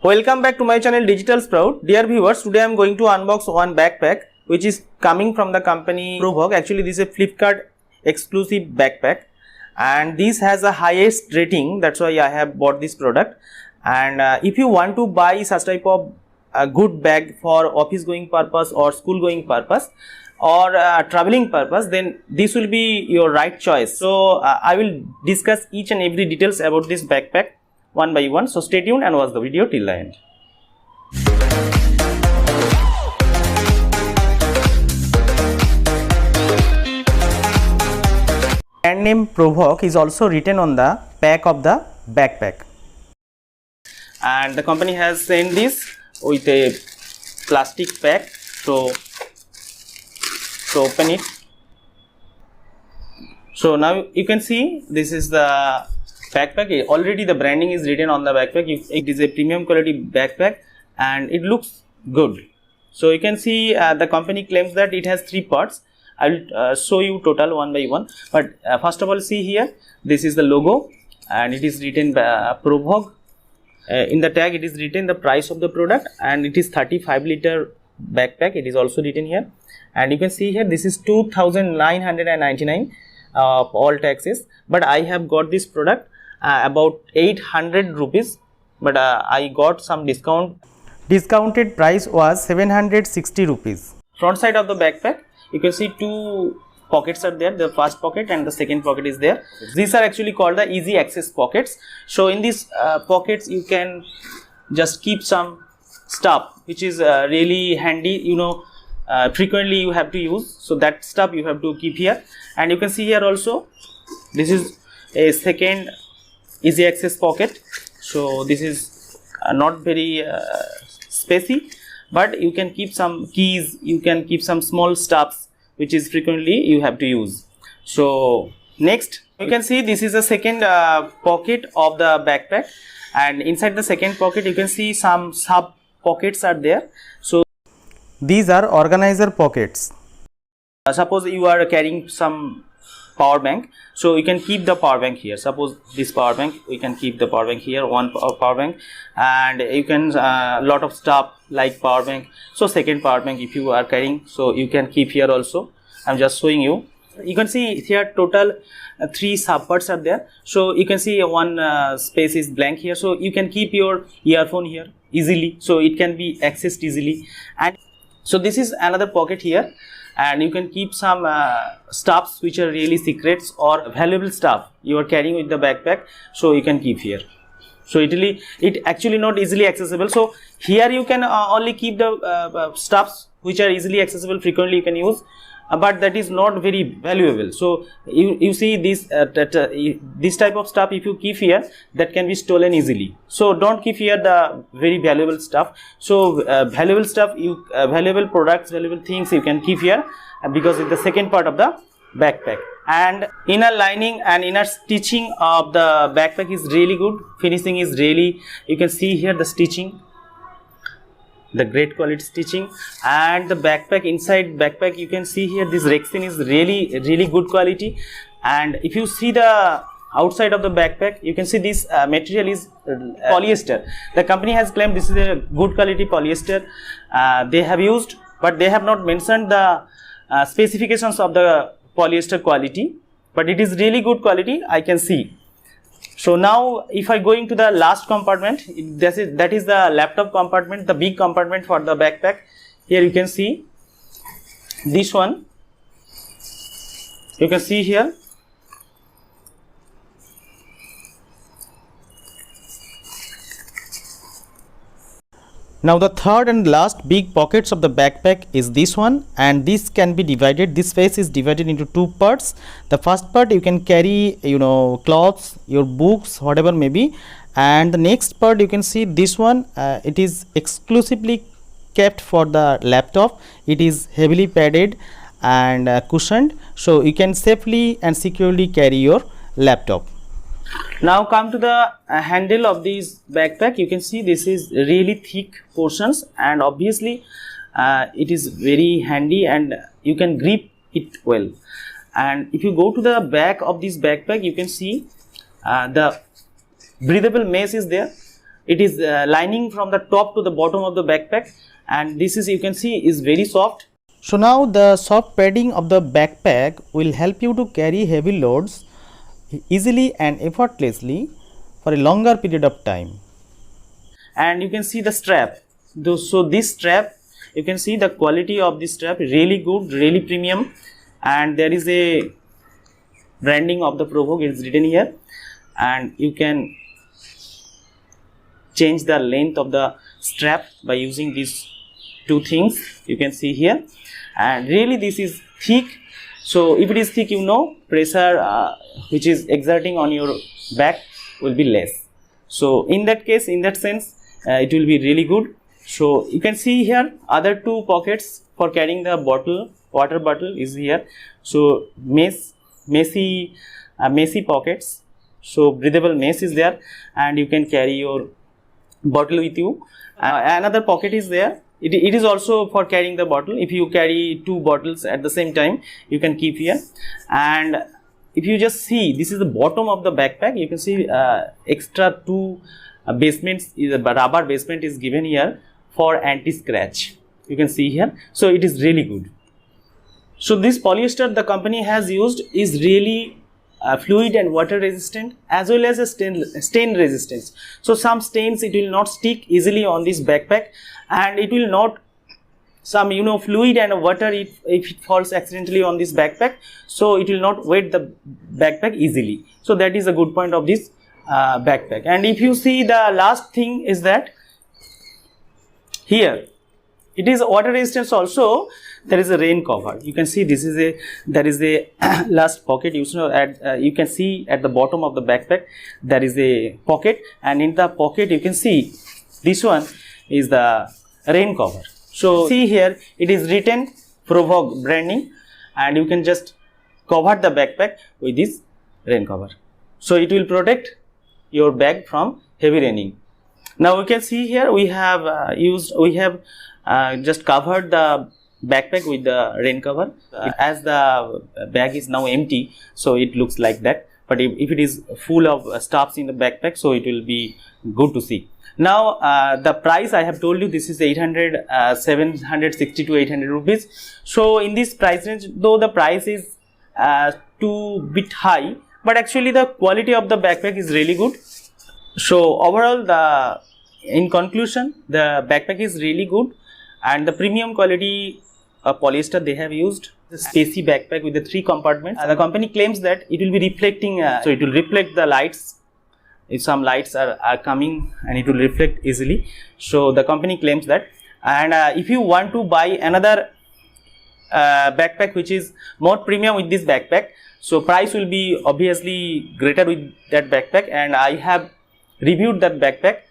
Welcome back to my channel Digital Sprout. Dear viewers, today I am going to unbox one backpack which is coming from the company Provog. Actually this is a Flipkart exclusive backpack and this has a highest rating, that's why I have bought this product. And if you want to buy such type of a good bag for office going purpose or school going purpose or traveling purpose, then this will be your right choice. So I will discuss each and every details about this backpack one by one, so stay tuned and watch the video till the end. Brand name Provog is also written on the back of the backpack, and the company has sent this with a plastic pack. So open it. So now you can see this is the backpack. Already the branding is written on the backpack. It is a premium quality backpack and it looks good. So you can see the company claims that it has 3 parts. I will show you total one by one, but first of all, see here, this is the logo and it is written by Provog. In the tag it is written the price of the product and it is 35-liter backpack. It is also written here, and you can see here this is 2,999 all taxes, but I have got this product about 800 rupees, but I got some discount. Discounted price was 760 rupees. Front side of the backpack, you can see 2 pockets are there, the first pocket and the second pocket is there. These are actually called the easy access pockets. So in these pockets you can just keep some stuff which is really handy, frequently you have to use, so that stuff you have to keep here. And you can see here also this is a second easy access pocket. So this is not very spacey, but you can keep some keys, you can keep some small stuffs which is frequently you have to use. So next you can see this is a second pocket of the backpack, and inside the second pocket you can see some sub pockets are there. So these are organizer pockets. Suppose you are carrying some power bank, so you can keep the power bank here. Suppose this power bank, we can keep the power bank here, one power bank, and you can lot of stuff like power bank. So second power bank if you are carrying, so you can keep here also. I'm just showing you. You can see here total 3 sub parts are there. So you can see one space is blank here, so you can keep your earphone here easily, so it can be accessed easily. And so this is another pocket here, and you can keep some stuffs which are really secrets or valuable stuff you are carrying with the backpack, so you can keep here. So it actually not easily accessible, so here you can only keep the stuffs which are easily accessible, frequently you can use, but that is not very valuable. So you see this this type of stuff, if you keep here, that can be stolen easily. So don't keep here the very valuable stuff. So valuable stuff, valuable products, valuable things you can keep here, because it's the second part of the backpack. And inner lining and inner stitching of the backpack is really good. Finishing is really, you can see here the stitching, the great quality stitching. And the backpack, inside backpack you can see here this resin is really good quality. And if you see the outside of the backpack, you can see this material is polyester. The company has claimed this is a good quality polyester they have used, but they have not mentioned the specifications of the polyester quality, but it is really good quality, I can see. So now if I go into the last compartment, that is the laptop compartment, the big compartment for the backpack. Here you can see this one, you can see here. Now the third and last big pockets of the backpack is this one, and this can be divided, this space is divided into 2 parts. The first part you can carry clothes, your books, whatever may be, and the next part you can see this one, it is exclusively kept for the laptop. It is heavily padded and cushioned, so you can safely and securely carry your laptop. Now come to the handle of this backpack. You can see this is really thick portions, and obviously it is very handy and you can grip it well. And if you go to the back of this backpack, you can see the breathable mesh is there. it is lining from the top to the bottom of the backpack, and this is, you can see, is very soft. So now the soft padding of the backpack will help you to carry heavy loads easily and effortlessly for a longer period of time. And you can see the strap. So this strap, you can see the quality of this strap, really good, really premium, and there is a branding of the Provog is written here, and you can change the length of the strap by using these two things you can see here. And really this is thick, so if it is thick, you know, pressure which is exerting on your back will be less. So in that case, in that sense, it will be really good. So you can see here other two pockets for carrying the bottle, water bottle is here. So messy pockets, so breathable mesh is there, and you can carry your bottle with you. Another pocket is there. It is also for carrying the bottle. If you carry two bottles at the same time, you can keep here. And if you just see, this is the bottom of the backpack. You can see extra two basements, rubber basement is given here for anti-scratch. You can see here. So it is really good. So this polyester the company has used is really fluid and water resistant, as well as a stain resistance. So some stains, it will not stick easily on this backpack, and it will not, some, you know, fluid and water, if it falls accidentally on this backpack, so it will not wet the backpack easily. So that is a good point of this backpack. And if you see, the last thing is that here it is water resistance also. There is a rain cover. You can see this is a, there is a last pocket. You know, you can see at the bottom of the backpack there is a pocket, and in the pocket you can see this one is the rain cover. So see here, it is written Provog branding, and you can just cover the backpack with this rain cover. So it will protect your bag from heavy raining. Now we can see here we have just covered the backpack with the rain cover. As the bag is now empty, so it looks like that, but if it is full of stuffs in the backpack, so it will be good to see. Now the price I have told you, this is 760 to 800 rupees. So in this price range, though the price is too bit high, but actually the quality of the backpack is really good. So overall, in conclusion, the backpack is really good, and the premium quality polyester they have used. The spacey backpack with the 3 compartments. The company claims that it will be reflecting, so it will reflect the lights. If some lights are coming, and it will reflect easily. So the company claims that. And if you want to buy another backpack which is more premium with this backpack, so price will be obviously greater with that backpack, and I have reviewed that backpack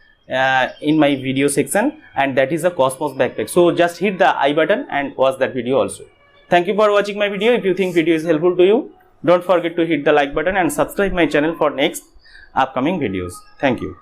in my video section, and that is a Cosmos backpack. So just hit the I button and watch that video also. Thank you for watching my video. If you think video is helpful to you, don't forget to hit the like button and subscribe my channel for next upcoming videos. Thank you.